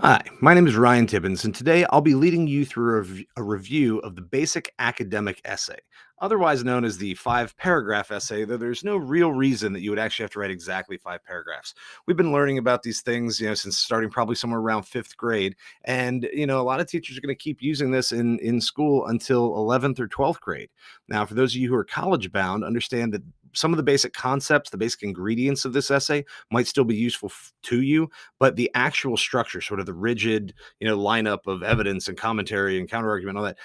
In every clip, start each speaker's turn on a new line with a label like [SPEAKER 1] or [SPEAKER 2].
[SPEAKER 1] Hi, my name is Ryan Tibbens, and today I'll be leading you through a review of the basic academic essay, otherwise known as the five paragraph essay, though there's no real reason that you would actually have to write exactly five paragraphs. We've been learning about these things, since starting probably somewhere around fifth grade. And, a lot of teachers are going to keep using this in school until 11th or 12th grade. Now, for those of you who are college bound, understand that some of the basic concepts, the basic ingredients of this essay might still be useful to you, but the actual structure, sort of the rigid, lineup of evidence and commentary and counter argument, all that,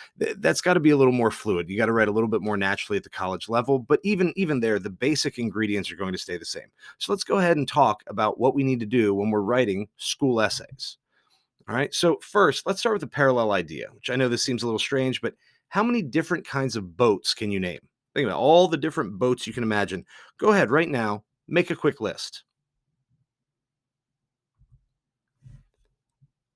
[SPEAKER 1] that's got to be a little more fluid. You got to write a little bit more naturally at the college level, but even there, the basic ingredients are going to stay the same. So let's go ahead and talk about what we need to do when we're writing school essays. All right. So first, let's start with the parallel idea, which I know this seems a little strange, but how many different kinds of boats can you name? Think about all the different boats you can imagine. Go ahead right now, make a quick list.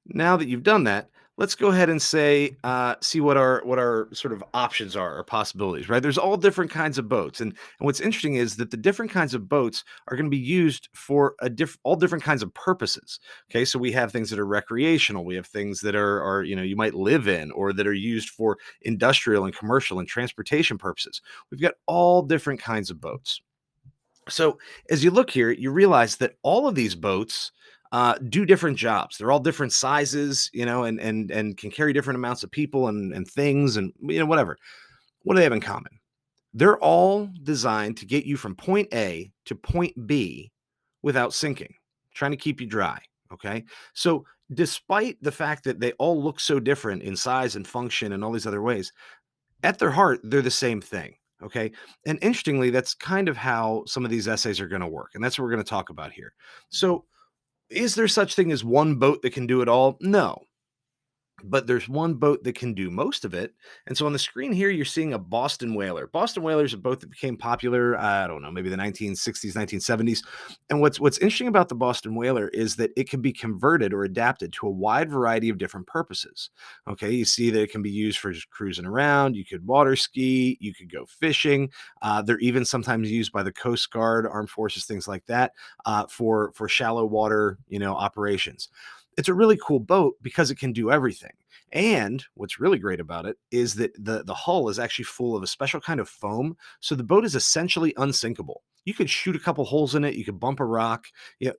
[SPEAKER 1] Now that you've done that, let's go ahead and see what our sort of options are or possibilities. Right? There's all different kinds of boats, and what's interesting is that the different kinds of boats are going to be used for all different kinds of purposes. Okay, so we have things that are recreational. We have things that are you might live in, or that are used for industrial and commercial and transportation purposes. We've got all different kinds of boats. So as you look here, you realize that all of these boats do different jobs. They're all different sizes, and can carry different amounts of people and things and whatever. What do they have in common? They're all designed to get you from point A to point B without sinking, trying to keep you dry. Okay. So despite the fact that they all look so different in size and function and all these other ways, at their heart, they're the same thing. Okay. And interestingly, that's kind of how some of these essays are going to work. And that's what we're going to talk about here. So, is there such thing as one boat that can do it all? No, but there's one boat that can do most of it. And so on the screen here, you're seeing a Boston whaler. Boston whalers are a boat that became popular, I don't know, maybe the 1960s, 1970s. And what's interesting about the Boston whaler is that it can be converted or adapted to a wide variety of different purposes. Okay, you see that it can be used for just cruising around. You could water ski, you could go fishing. They're even sometimes used by the Coast Guard, armed forces, things like that, for shallow water, operations. It's a really cool boat because it can do everything. And what's really great about it is that the hull is actually full of a special kind of foam, so the boat is essentially unsinkable. You could shoot a couple holes in it, you could bump a rock.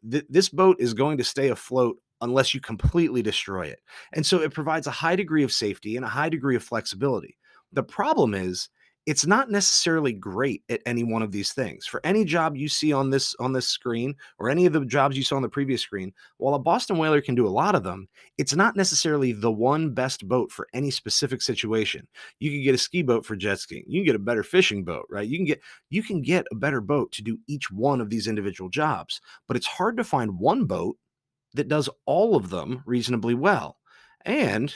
[SPEAKER 1] This boat is going to stay afloat unless you completely destroy it. And so it provides a high degree of safety and a high degree of flexibility. The problem is it's not necessarily great at any one of these things. For any job you see on this screen, or any of the jobs you saw on the previous screen, while a Boston whaler can do a lot of them, it's not necessarily the one best boat for any specific situation. You can get a ski boat for jet skiing. You can get a better fishing boat, right? You can get a better boat to do each one of these individual jobs, but it's hard to find one boat that does all of them reasonably well. And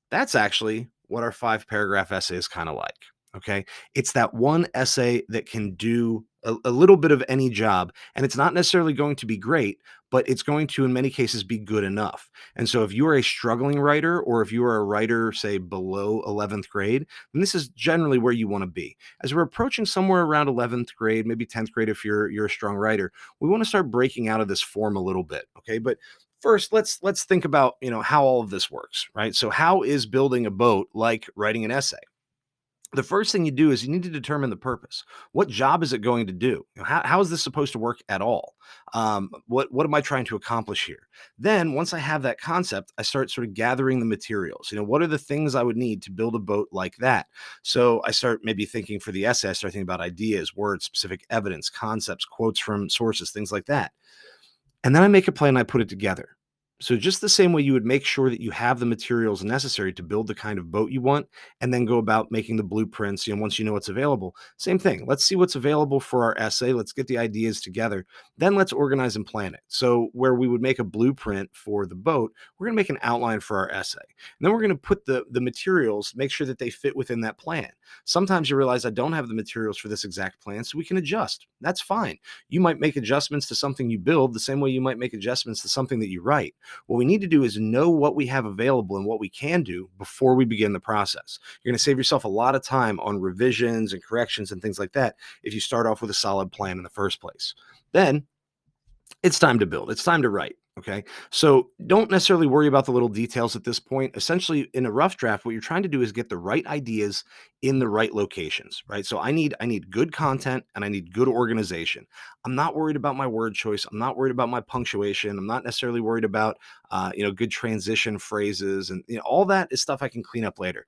[SPEAKER 1] that's actually what our five paragraph essay is kind of like. Okay. It's that one essay that can do a little bit of any job. And it's not necessarily going to be great, but it's going to, in many cases, be good enough. And so if you are a struggling writer, or if you are a writer, say, below 11th grade, then this is generally where you want to be. As we're approaching somewhere around 11th grade, maybe 10th grade, if you're a strong writer, we want to start breaking out of this form a little bit. Okay. But first, let's think about how all of this works, right? So how is building a boat like writing an essay? The first thing you do is you need to determine the purpose. What job is it going to do? How is this supposed to work at all? What am I trying to accomplish here? Then once I have that concept, I start sort of gathering the materials. What are the things I would need to build a boat like that? So I start maybe thinking for the essay, I start thinking about ideas, words, specific evidence, concepts, quotes from sources, things like that. And then I make a plan and I put it together. So just the same way you would make sure that you have the materials necessary to build the kind of boat you want, and then go about making the blueprints, once you know what's available. Same thing. Let's see what's available for our essay. Let's get the ideas together. Then let's organize and plan it. So where we would make a blueprint for the boat, we're going to make an outline for our essay. And then we're going to put the materials, make sure that they fit within that plan. Sometimes you realize I don't have the materials for this exact plan, so we can adjust. That's fine. You might make adjustments to something you build the same way you might make adjustments to something that you write. What we need to do is know what we have available and what we can do before we begin the process. You're going to save yourself a lot of time on revisions and corrections and things like that if you start off with a solid plan in the first place. Then it's time to build. It's time to write. Okay. So don't necessarily worry about the little details at this point. Essentially, in a rough draft, what you're trying to do is get the right ideas in the right locations, right? So I need good content and I need good organization. I'm not worried about my word choice. I'm not worried about my punctuation. I'm not necessarily worried about good transition phrases, and all that is stuff I can clean up later.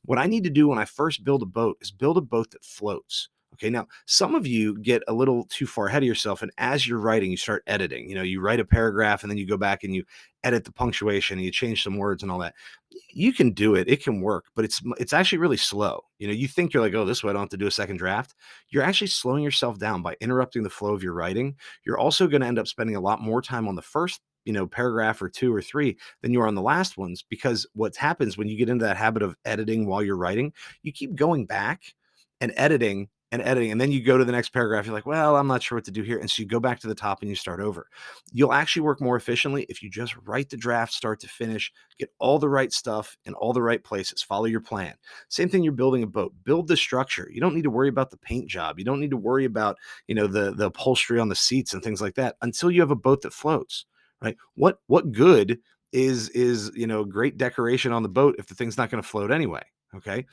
[SPEAKER 1] What I need to do when I first build a boat is build a boat that floats. Okay, now some of you get a little too far ahead of yourself, and as you're writing, you start editing. You write a paragraph and then you go back and you edit the punctuation and you change some words and all that. You can do it, it can work, but it's actually really slow. You think you're like, oh, this way I don't have to do a second draft. You're actually slowing yourself down by interrupting the flow of your writing. You're also going to end up spending a lot more time on the first paragraph or two or three than you are on the last ones, because what happens when you get into that habit of editing while you're writing, you keep going back and editing, and then you go to the next paragraph. You're like, well, I'm not sure what to do here. And so you go back to the top and you start over. You'll actually work more efficiently if you just write the draft start to finish, get all the right stuff in all the right places, follow your plan. Same thing, you're building a boat, build the structure. You don't need to worry about the paint job. You don't need to worry about, the upholstery on the seats and things like that until you have a boat that floats, right? What good is great decoration on the boat if the thing's not going to float anyway? Okay.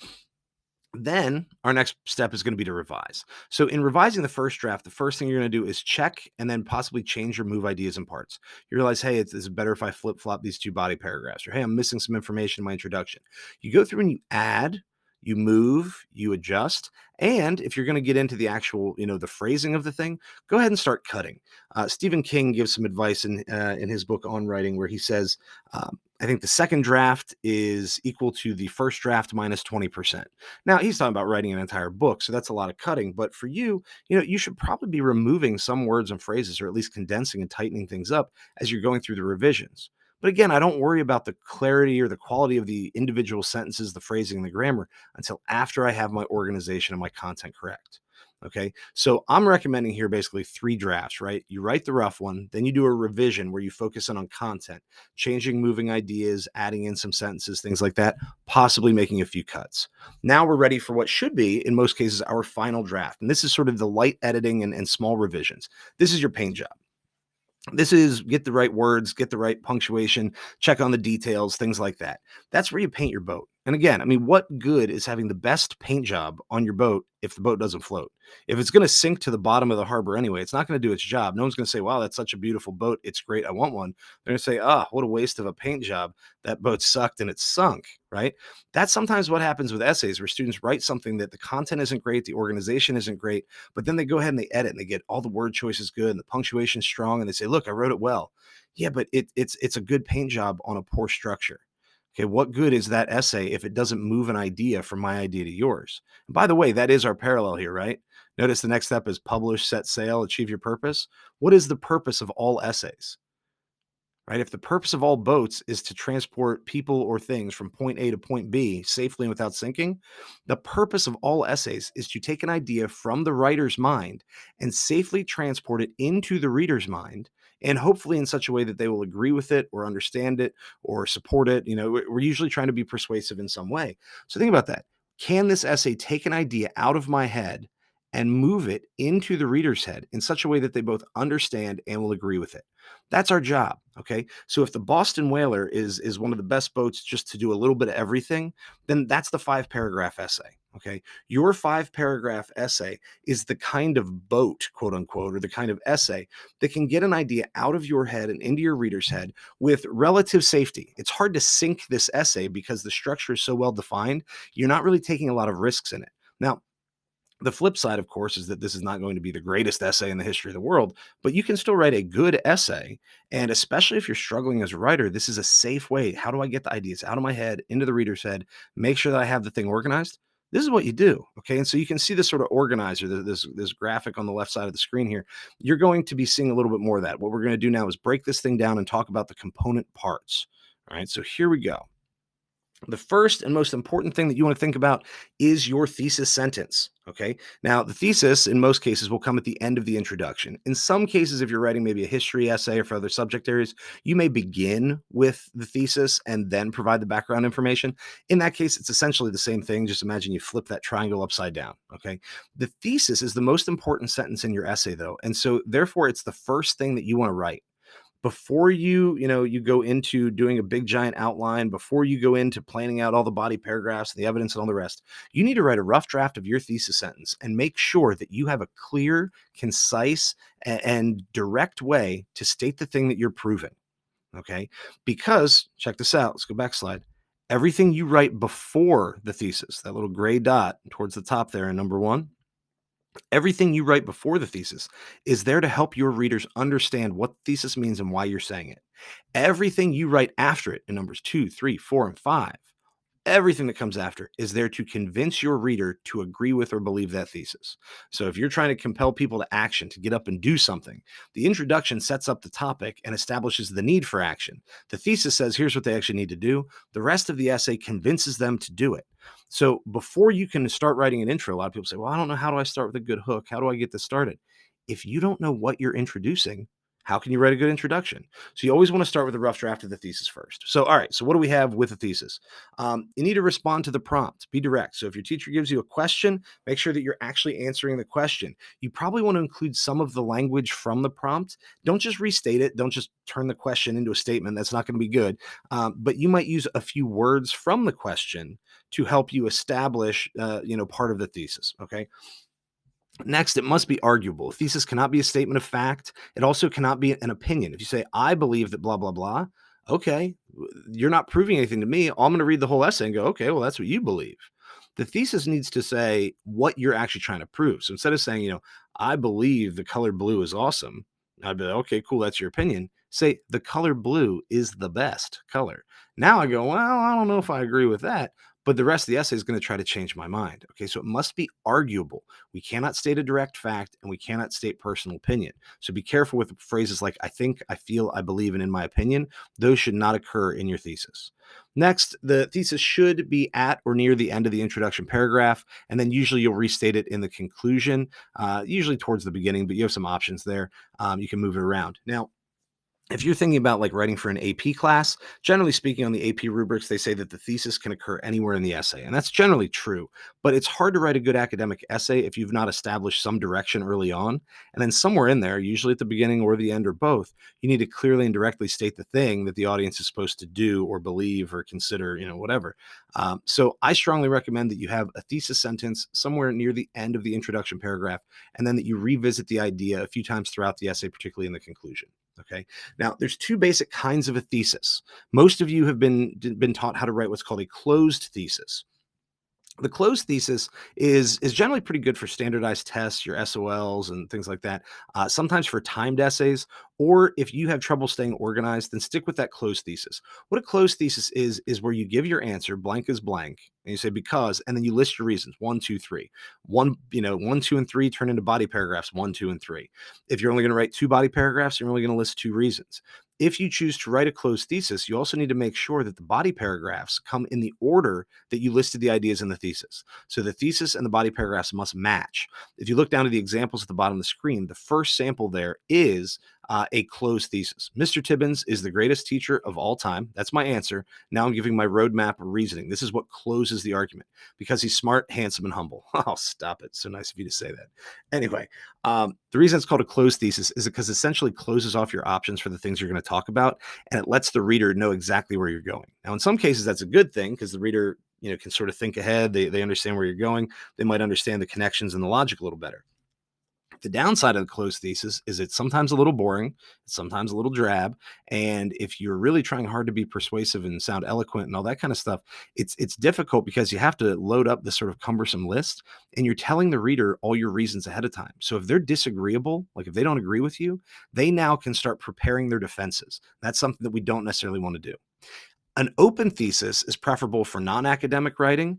[SPEAKER 1] Then our next step is going to be to revise. So in revising the first draft, the first thing you're going to do is check and then possibly change or move ideas and parts. You realize, hey, it's better if I flip flop these two body paragraphs, or hey, I'm missing some information in my introduction. You go through and you add, you move, you adjust. And if you're going to get into the actual, the phrasing of the thing, go ahead and start cutting. Stephen King gives some advice in his book on writing, where he says, I think the second draft is equal to the first draft minus 20%. Now, he's talking about writing an entire book, so that's a lot of cutting. But for you, you should probably be removing some words and phrases, or at least condensing and tightening things up as you're going through the revisions. But again, I don't worry about the clarity or the quality of the individual sentences, the phrasing, and the grammar until after I have my organization and my content correct. Okay. So I'm recommending here basically three drafts, right? You write the rough one, then you do a revision where you focus in on content, changing, moving ideas, adding in some sentences, things like that, possibly making a few cuts. Now we're ready for what should be, in most cases, our final draft. And this is sort of the light editing and small revisions. This is your paint job. This is get the right words, get the right punctuation, check on the details, things like that. That's where you paint your boat. And again, I mean, what good is having the best paint job on your boat if the boat doesn't float? If it's going to sink to the bottom of the harbor anyway, it's not going to do its job. No one's going to say, wow, that's such a beautiful boat. It's great. I want one. They're going to say, ah, what a waste of a paint job. That boat sucked and it sunk, right? That's sometimes what happens with essays, where students write something that the content isn't great, the organization isn't great, but then they go ahead and they edit and they get all the word choices good and the punctuation strong, and they say, look, I wrote it well. Yeah, but it's a good paint job on a poor structure. Okay, what good is that essay if it doesn't move an idea from my idea to yours? And by the way, that is our parallel here, right? Notice the next step is publish, set sail, achieve your purpose. What is the purpose of all essays? Right? If the purpose of all boats is to transport people or things from point A to point B safely and without sinking, the purpose of all essays is to take an idea from the writer's mind and safely transport it into the reader's mind, and hopefully in such a way that they will agree with it or understand it or support it. We're usually trying to be persuasive in some way. So think about that. Can this essay take an idea out of my head and move it into the reader's head in such a way that they both understand and will agree with it? That's our job. Okay. So if the Boston Whaler is one of the best boats just to do a little bit of everything, then that's the 5-paragraph essay. Okay. Your 5-paragraph essay is the kind of boat, quote unquote, or the kind of essay that can get an idea out of your head and into your reader's head with relative safety. It's hard to sink this essay because the structure is so well defined. You're not really taking a lot of risks in it. Now, the flip side, of course, is that this is not going to be the greatest essay in the history of the world, but you can still write a good essay. And especially if you're struggling as a writer, this is a safe way. How do I get the ideas out of my head, into the reader's head, make sure that I have the thing organized? This is what you do. Okay. And so you can see this sort of organizer, this graphic on the left side of the screen here. You're going to be seeing a little bit more of that. What we're going to do now is break this thing down and talk about the component parts. All right. So here we go. The first and most important thing that you want to think about is your thesis sentence. Okay. Now, the thesis in most cases will come at the end of the introduction. In some cases, if you're writing maybe a history essay or for other subject areas, you may begin with the thesis and then provide the background information. In that case, it's essentially the same thing. Just imagine you flip that triangle upside down. Okay. The thesis is the most important sentence in your essay, though. And so, therefore, it's the first thing that you want to write. before you go into doing a big giant outline, before you go into planning out all the body paragraphs, the evidence, and all the rest, you need to write a rough draft of your thesis sentence and make sure that you have a clear, concise, and direct way to state the thing that you're proving. Okay. Because check this out. Let's go back slide. Everything you write before the thesis, that little gray dot towards the top there in number one, everything you write before the thesis is there to help your readers understand what the thesis means and why you're saying it. Everything you write after it in numbers 2, 3, 4, and 5, everything that comes after is there to convince your reader to agree with or believe that thesis. So if you're trying to compel people to action, to get up and do something, the introduction sets up the topic and establishes the need for action. The thesis says, here's what they actually need to do. The rest of the essay convinces them to do it. So before you can start writing an intro, a lot of people say, well, I don't know, how do I start with a good hook? How do I get this started? If you don't know what you're introducing, how can you write a good introduction? So you always want to start with a rough draft of the thesis first. So, all right, so what do we have with a thesis? You need to respond to the prompt, be direct. So if your teacher gives you a question, make sure that you're actually answering the question. You probably want to include some of the language from the prompt. Don't just restate it. Don't just turn the question into a statement. That's not going to be good. But you might use a few words from the question to help you establish, part of the thesis. Okay. Next, it must be arguable. A thesis cannot be a statement of fact. It also cannot be an opinion. If you say, I believe that blah, blah, blah, okay, you're not proving anything to me. I'm going to read the whole essay and go, okay, well, that's what you believe. The thesis needs to say what you're actually trying to prove. So instead of saying, I believe the color blue is awesome, I'd be like, okay, cool, that's your opinion. Say, the color blue is the best color. Now I go, well, I don't know if I agree with that, but the rest of the essay is going to try to change my mind. Okay, so it must be arguable. We cannot state a direct fact and we cannot state personal opinion. So be careful with phrases like I think, I feel, I believe, and in my opinion. Those should not occur in your thesis. Next, the thesis should be at or near the end of the introduction paragraph, and then usually you'll restate it in the conclusion, usually towards the beginning, but you have some options there. You can move it around. Now, if you're thinking about like writing for an AP class, generally speaking on the AP rubrics, they say that the thesis can occur anywhere in the essay. And that's generally true, but it's hard to write a good academic essay if you've not established some direction early on. And then somewhere in there, usually at the beginning or the end or both, you need to clearly and directly state the thing that the audience is supposed to do or believe or consider, whatever. So I strongly recommend that you have a thesis sentence somewhere near the end of the introduction paragraph, and then that you revisit the idea a few times throughout the essay, particularly in the conclusion. Okay. Now, there's two basic kinds of a thesis. Most of you have been taught how to write what's called a closed thesis. The closed thesis is generally pretty good for standardized tests, your SOLs and things like that. Sometimes for timed essays, or if you have trouble staying organized, then stick with that closed thesis. What a closed thesis is where you give your answer, blank is blank, and you say because, and then you list your reasons, 1, 2, 3. 1, 1, 2, and 3 turn into body paragraphs, 1, 2, and 3. If you're only going to write 2 body paragraphs, you're only going to list 2 reasons. If you choose to write a closed thesis, you also need to make sure that the body paragraphs come in the order that you listed the ideas in the thesis. So the thesis and the body paragraphs must match. If you look down at the examples at the bottom of the screen, the first sample there is a closed thesis. Mr. Tibbens is the greatest teacher of all time. That's my answer. Now I'm giving my roadmap of reasoning. This is what closes the argument because he's smart, handsome, and humble. Oh, stop it. So nice of you to say that. Anyway, the reason it's called a closed thesis is because it essentially closes off your options for the things you're going to talk about, and it lets the reader know exactly where you're going. Now, in some cases, that's a good thing because the reader can sort of think ahead. They understand where you're going. They might understand the connections and the logic a little better. The downside of the closed thesis is it's sometimes a little boring, it's sometimes a little drab, and if you're really trying hard to be persuasive and sound eloquent and all that kind of stuff, it's difficult because you have to load up this sort of cumbersome list, and you're telling the reader all your reasons ahead of time. So if they're disagreeable, like if they don't agree with you, they now can start preparing their defenses. That's something that we don't necessarily want to do. An open thesis is preferable for non-academic writing,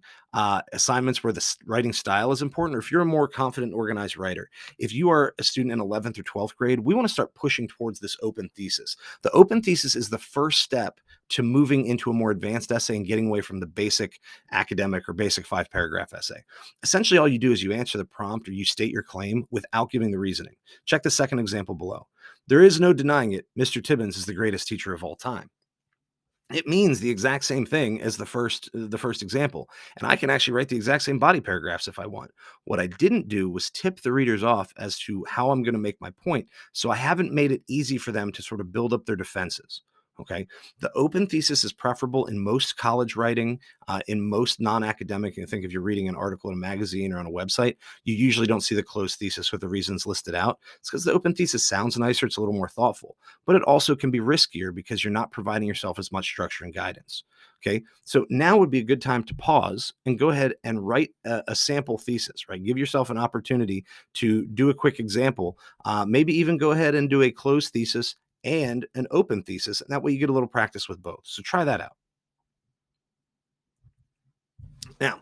[SPEAKER 1] assignments where the writing style is important, or if you're a more confident, organized writer. If you are a student in 11th or 12th grade, we want to start pushing towards this open thesis. The open thesis is the first step to moving into a more advanced essay and getting away from the basic academic or basic 5-paragraph essay. Essentially, all you do is you answer the prompt or you state your claim without giving the reasoning. Check the second example below. There is no denying it. Mr. Tibbens is the greatest teacher of all time. It means the exact same thing as the first example, and I can actually write the exact same body paragraphs if I want. What I didn't do was tip the readers off as to how I'm going to make my point, so I haven't made it easy for them to sort of build up their defenses. Okay, the open thesis is preferable in most college writing, in most non-academic. I think if you're reading an article in a magazine or on a website, you usually don't see the closed thesis with the reasons listed out. It's because the open thesis sounds nicer; it's a little more thoughtful, but it also can be riskier because you're not providing yourself as much structure and guidance. Okay. So now would be a good time to pause and go ahead and write a sample thesis, right? Give yourself an opportunity to do a quick example. Maybe even go ahead and do a closed thesis and an open thesis. And that way you get a little practice with both. So try that out. Now,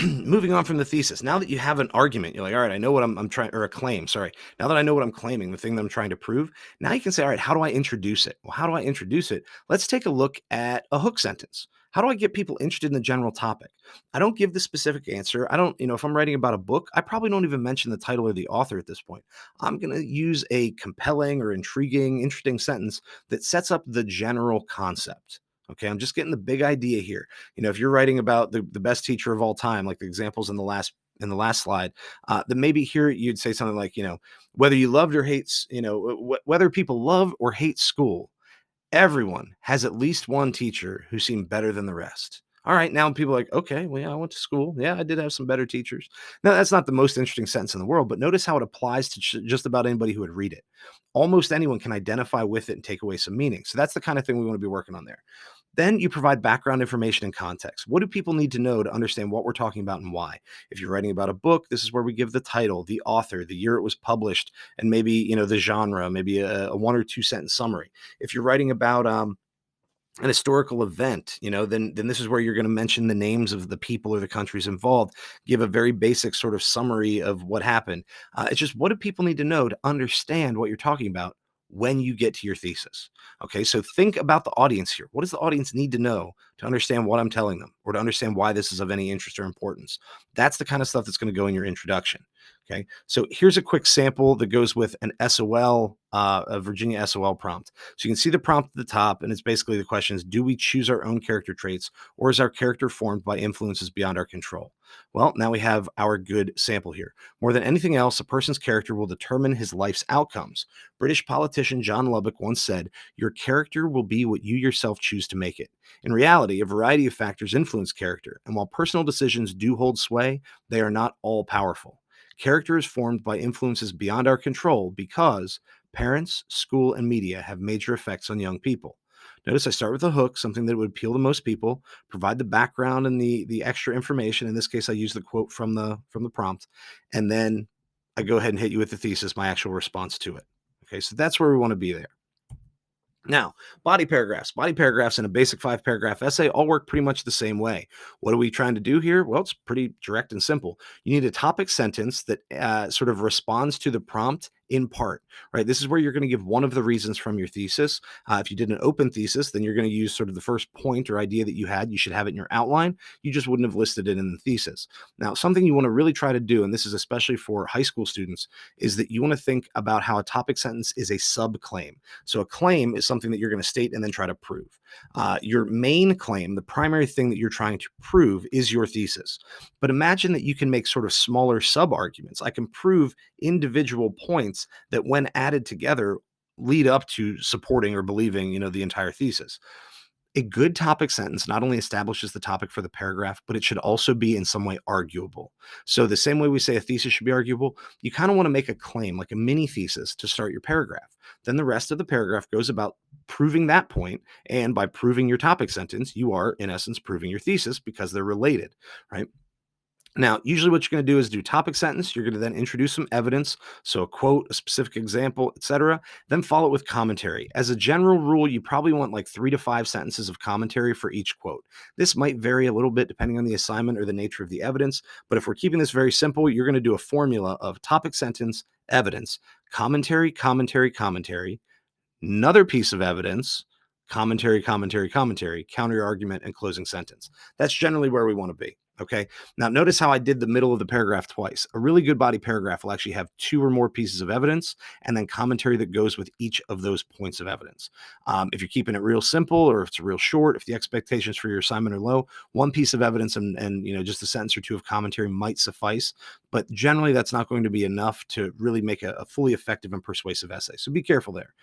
[SPEAKER 1] moving on from the thesis, now that you have an argument, you're like, all right, I know what I'm trying, or a claim, sorry. Now that I know what I'm claiming, the thing that I'm trying to prove, now you can say, all right, how do I introduce it? Well, how do I introduce it? Let's take a look at a hook sentence. How do I get people interested in the general topic? I don't give the specific answer. I don't, if I'm writing about a book, I probably don't even mention the title or the author at this point. I'm going to use a compelling or intriguing, interesting sentence that sets up the general concept. Okay, I'm just getting the big idea here. If you're writing about the best teacher of all time, like the examples in the last slide, then maybe here you'd say something like, whether you loved or hates, whether people love or hate school, everyone has at least one teacher who seemed better than the rest. All right, now people are like, okay, well, yeah, I went to school. Yeah, I did have some better teachers. Now, that's not the most interesting sentence in the world, but notice how it applies to just about anybody who would read it. Almost anyone can identify with it and take away some meaning. So that's the kind of thing we want to be working on there. Then you provide background information and context. What do people need to know to understand what we're talking about and why? If you're writing about a book, this is where we give the title, the author, the year it was published, and maybe the genre, maybe a one or two sentence summary. If you're writing about an historical event, then this is where you're going to mention the names of the people or the countries involved, give a very basic sort of summary of what happened. It's just, what do people need to know to understand what you're talking about when you get to your thesis? Okay, so think about the audience here. What does the audience need to know to understand what I'm telling them, or to understand why this is of any interest or importance? That's the kind of stuff that's going to go in your introduction. Okay, so here's a quick sample that goes with an SOL, a Virginia SOL prompt. So you can see the prompt at the top, and it's basically the question is, do we choose our own character traits, or is our character formed by influences beyond our control? Well, now we have our good sample here. More than anything else, a person's character will determine his life's outcomes. British politician John Lubbock once said, your character will be what you yourself choose to make it. In reality, a variety of factors influence character, and while personal decisions do hold sway, they are not all powerful. Character is formed by influences beyond our control because parents, school, and media have major effects on young people. Notice I start with a hook, something that would appeal to most people, provide the background and the extra information. In this case, I use the quote from the prompt, and then I go ahead and hit you with the thesis, my actual response to it. Okay, so that's where we want to be there. Now, body paragraphs. Body paragraphs in a basic 5-paragraph essay all work pretty much the same way. What are we trying to do here? Well, it's pretty direct and simple. You need a topic sentence that sort of responds to the prompt in part, right? This is where you're going to give one of the reasons from your thesis. If you did an open thesis, then you're going to use sort of the first point or idea that you had. You should have it in your outline. You just wouldn't have listed it in the thesis. Now, something you want to really try to do, and this is especially for high school students, is that you want to think about how a topic sentence is a subclaim. So a claim is something that you're going to state and then try to prove. Your main claim, the primary thing that you're trying to prove, is your thesis. But imagine that you can make sort of smaller sub-arguments. I can prove individual points that, when added together, lead up to supporting or believing, the entire thesis. A good topic sentence not only establishes the topic for the paragraph, but it should also be in some way arguable. So the same way we say a thesis should be arguable, you kind of want to make a claim, like a mini thesis, to start your paragraph. Then the rest of the paragraph goes about proving that point, and by proving your topic sentence, you are in essence proving your thesis because they're related, right? Now, usually what you're going to do is do topic sentence. You're going to then introduce some evidence, so a quote, a specific example, etc. Then follow it with commentary. As a general rule, you probably want like 3 to 5 sentences of commentary for each quote. This might vary a little bit depending on the assignment or the nature of the evidence, but if we're keeping this very simple, you're going to do a formula of topic sentence, evidence, commentary, commentary, commentary, another piece of evidence, commentary, commentary, commentary, counter argument, and closing sentence. That's generally where we want to be. Okay. Now, notice how I did the middle of the paragraph twice. A really good body paragraph will actually have two or more pieces of evidence and then commentary that goes with each of those points of evidence. If you're keeping it real simple, or if it's real short, if the expectations for your assignment are low, one piece of evidence and just a sentence or two of commentary might suffice. But generally, that's not going to be enough to really make a fully effective and persuasive essay. So be careful there.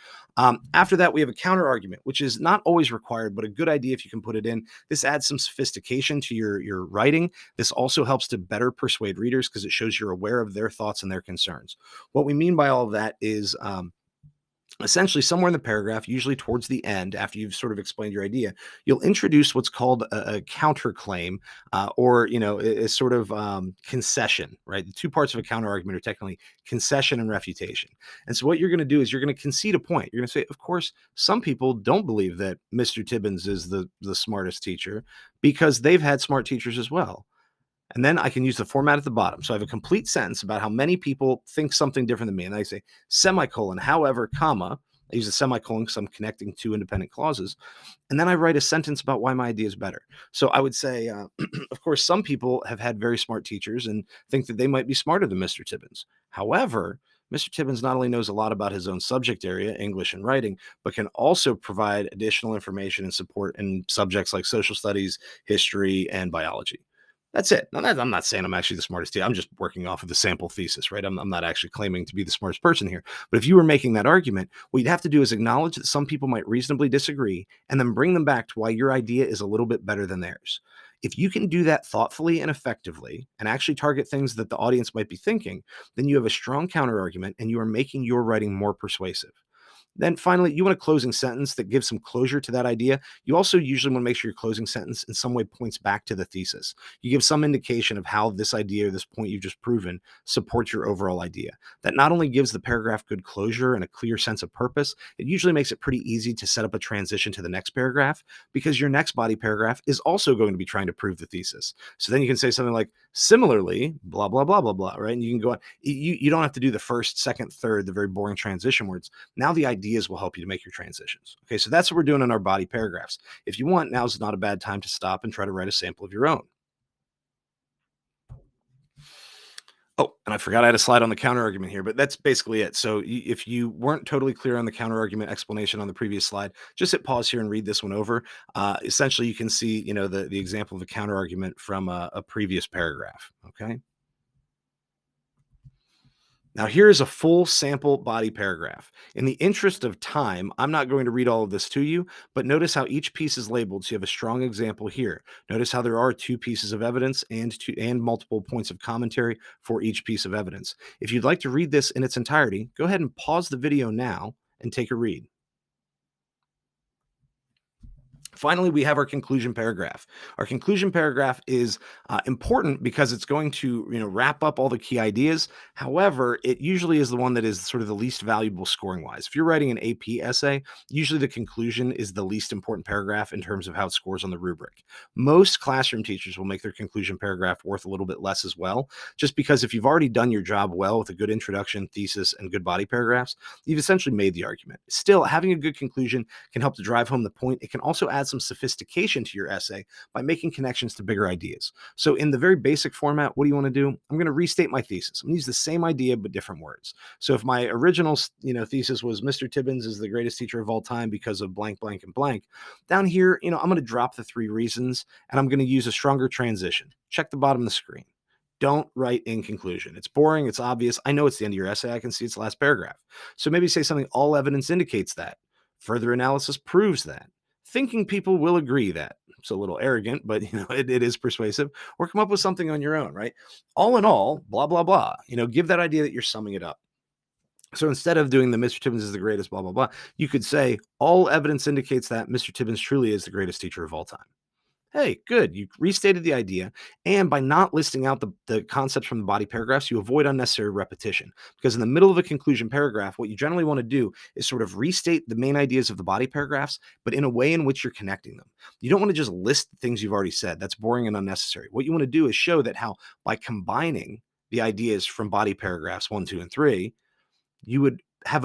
[SPEAKER 1] After that, we have a counter argument, which is not always required, but a good idea if you can put it in. This adds some sophistication to your writing. This also helps to better persuade readers because it shows you're aware of their thoughts and their concerns. What we mean by all of that is essentially somewhere in the paragraph, usually towards the end, after you've sort of explained your idea, you'll introduce what's called a counterclaim, or a sort of concession. Right, the two parts of a counter argument are technically concession and refutation. And so what you're going to do is you're going to concede a point. You're going to say, of course, some people don't believe that Mr. Tibbens is the smartest teacher because they've had smart teachers as well. And then I can use the format at the bottom. So I have a complete sentence about how many people think something different than me. And I say semicolon, however, comma. I use a semicolon because I'm connecting two independent clauses. And then I write a sentence about why my idea is better. So I would say, of course, some people have had very smart teachers and think that they might be smarter than Mr. Tibbens. However, Mr. Tibbens not only knows a lot about his own subject area, English and writing, but can also provide additional information and support in subjects like social studies, history, and biology. That's it. Now, I'm not saying I'm actually the smartest here. I'm just working off of the sample thesis, right? I'm not actually claiming to be the smartest person here. But if you were making that argument, what you'd have to do is acknowledge that some people might reasonably disagree and then bring them back to why your idea is a little bit better than theirs. If you can do that thoughtfully and effectively and actually target things that the audience might be thinking, then you have a strong counter argument and you are making your writing more persuasive. Then finally, you want a closing sentence that gives some closure to that idea. You also usually want to make sure your closing sentence in some way points back to the thesis. You give some indication of how this idea or this point you've just proven supports your overall idea. That not only gives the paragraph good closure and a clear sense of purpose, it usually makes it pretty easy to set up a transition to the next paragraph because your next body paragraph is also going to be trying to prove the thesis. So then you can say something like, similarly, blah, blah, blah, blah, blah, right? And you can go on. You don't have to do the first, second, third, the very boring transition words. Now the ideas will help you to make your transitions. Okay, so that's what we're doing in our body paragraphs. If you want, now's not a bad time to stop and try to write a sample of your own. Oh, and I forgot I had a slide on the counter argument here, but that's basically it. So if you weren't totally clear on the counter argument explanation on the previous slide, just hit pause here and read this one over. Essentially, you can see, the example of a counter argument from a previous paragraph. Okay. Now, here's a full sample body paragraph. In the interest of time, I'm not going to read all of this to you, but notice how each piece is labeled. So you have a strong example here. Notice how there are two pieces of evidence and multiple points of commentary for each piece of evidence. If you'd like to read this in its entirety, go ahead and pause the video now and take a read. Finally, we have our conclusion paragraph. Our conclusion paragraph is important because it's going to, wrap up all the key ideas. However, it usually is the one that is sort of the least valuable scoring wise. If you're writing an AP essay, usually the conclusion is the least important paragraph in terms of how it scores on the rubric. Most classroom teachers will make their conclusion paragraph worth a little bit less as well, just because if you've already done your job well with a good introduction, thesis, and good body paragraphs, you've essentially made the argument. Still, having a good conclusion can help to drive home the point. It can also add some sophistication to your essay by making connections to bigger ideas. So in the very basic format, what do you want to do? I'm going to restate my thesis. I'm going to use the same idea, but different words. So if my original, thesis was Mr. Tibbens is the greatest teacher of all time because of blank, blank, and blank, down here, I'm going to drop the three reasons and I'm going to use a stronger transition. Check the bottom of the screen. Don't write in conclusion. It's boring. It's obvious. I know it's the end of your essay. I can see it's the last paragraph. So maybe say something, all evidence indicates that. Further analysis proves that. Thinking people will agree that. It's a little arrogant, but it is persuasive. Or come up with something on your own, right? All in all, blah, blah, blah. Give that idea that you're summing it up. So instead of doing the Mr. Tibbens is the greatest, blah, blah, blah, you could say all evidence indicates that Mr. Tibbens truly is the greatest teacher of all time. Hey, good. You restated the idea. And by not listing out the concepts from the body paragraphs, you avoid unnecessary repetition. Because in the middle of a conclusion paragraph, what you generally want to do is sort of restate the main ideas of the body paragraphs, but in a way in which you're connecting them. You don't want to just list the things you've already said. That's boring and unnecessary. What you want to do is show that how by combining the ideas from body paragraphs 1, 2, and 3, you would have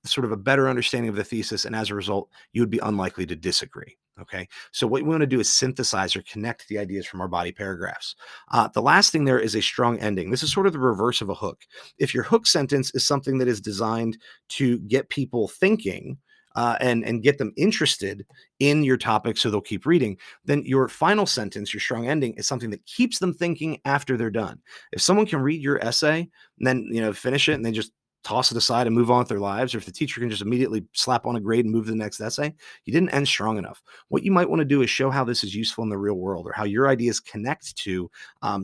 [SPEAKER 1] sort of a better understanding of the thesis. And as a result, you would be unlikely to disagree. Okay. So what we want to do is synthesize or connect the ideas from our body paragraphs. The last thing there is a strong ending. This is sort of the reverse of a hook. If your hook sentence is something that is designed to get people thinking, and get them interested in your topic so they'll keep reading, then your final sentence, your strong ending, is something that keeps them thinking after they're done. If someone can read your essay and then finish it and they just toss it aside and move on with their lives, or if the teacher can just immediately slap on a grade and move to the next essay, you didn't end strong enough. What you might want to do is show how this is useful in the real world, or how your ideas connect to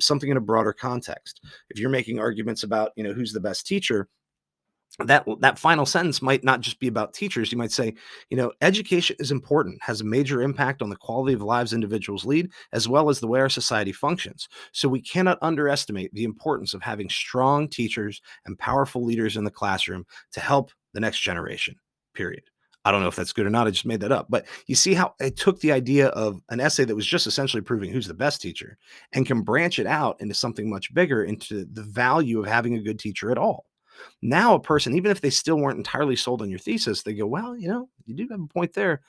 [SPEAKER 1] something in a broader context. If you're making arguments about who's the best teacher, that final sentence might not just be about teachers. You might say, education is important, has a major impact on the quality of lives individuals lead, as well as the way our society functions. So we cannot underestimate the importance of having strong teachers and powerful leaders in the classroom to help the next generation, period. I don't know if that's good or not. I just made that up. But you see how it took the idea of an essay that was just essentially proving who's the best teacher and can branch it out into something much bigger, into the value of having a good teacher at all. Now, a person, even if they still weren't entirely sold on your thesis, they go, well, you do have a point there.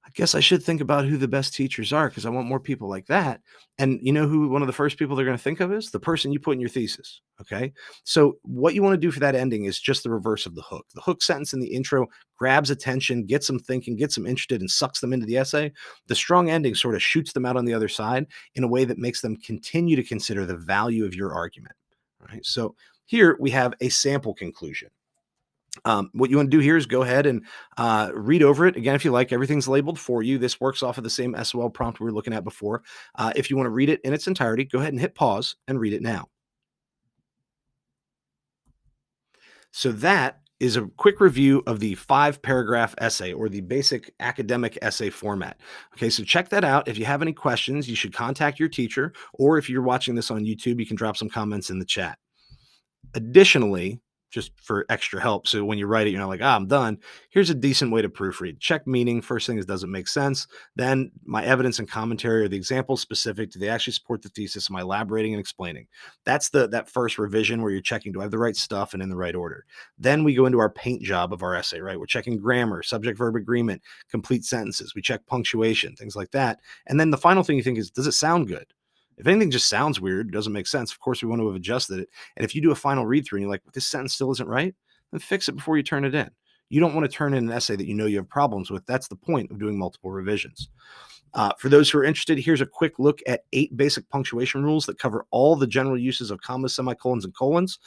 [SPEAKER 1] I guess I should think about who the best teachers are, because I want more people like that. And you know who one of the first people they're going to think of is? The person you put in your thesis. Okay. So what you want to do for that ending is just the reverse of the hook. The hook sentence in the intro grabs attention, gets them thinking, gets them interested, and sucks them into the essay. The strong ending sort of shoots them out on the other side in a way that makes them continue to consider the value of your argument. All right. So here we have a sample conclusion. What you want to do here is go ahead and read over it. Again, if you like, everything's labeled for you. This works off of the same SOL prompt we were looking at before. If you want to read it in its entirety, go ahead and hit pause and read it now. So that is a quick review of the 5-paragraph essay, or the basic academic essay format. Okay, so check that out. If you have any questions, you should contact your teacher, or if you're watching this on YouTube, you can drop some comments in the chat. Additionally, just for extra help, so when you write it, you're not like, I'm done. Here's a decent way to proofread. Check meaning. First thing is, does it make sense? Then my evidence and commentary, are the examples specific? Do they actually support the thesis? Am I elaborating and explaining? That's that first revision where you're checking, do I have the right stuff and in the right order? Then we go into our paint job of our essay, right? We're checking grammar, subject-verb agreement, complete sentences. We check punctuation, things like that. And then the final thing you think is, does it sound good? If anything just sounds weird, doesn't make sense, of course we want to have adjusted it. And if you do a final read through and you're like, this sentence still isn't right, then fix it before you turn it in. You don't want to turn in an essay that you have problems with. That's the point of doing multiple revisions. For those who are interested, here's a quick look at 8 basic punctuation rules that cover all the general uses of commas, semicolons, and colons.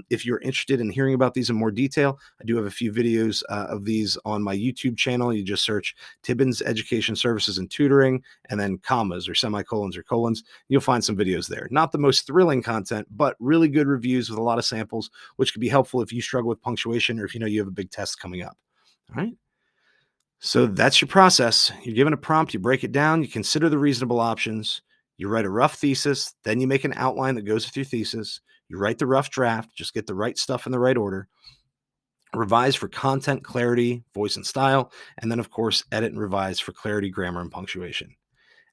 [SPEAKER 1] If you're interested in hearing about these in more detail, I do have a few videos of these on my YouTube channel. You just search Tibbens Education Services and Tutoring, and then commas or semicolons or colons. You'll find some videos there. Not the most thrilling content, but really good reviews with a lot of samples, which could be helpful if you struggle with punctuation, or if you have a big test coming up. All right. So that's your process. You're given a prompt, you break it down, you consider the reasonable options, you write a rough thesis, then you make an outline that goes with your thesis, you write the rough draft, just get the right stuff in the right order, revise for content, clarity, voice, and style, and then, of course, edit and revise for clarity, grammar, and punctuation.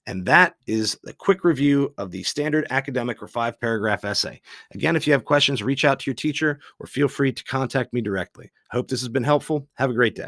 [SPEAKER 1] And that is a quick review of the standard academic or 5-paragraph essay. Again, if you have questions, reach out to your teacher or feel free to contact me directly. I hope this has been helpful. Have a great day.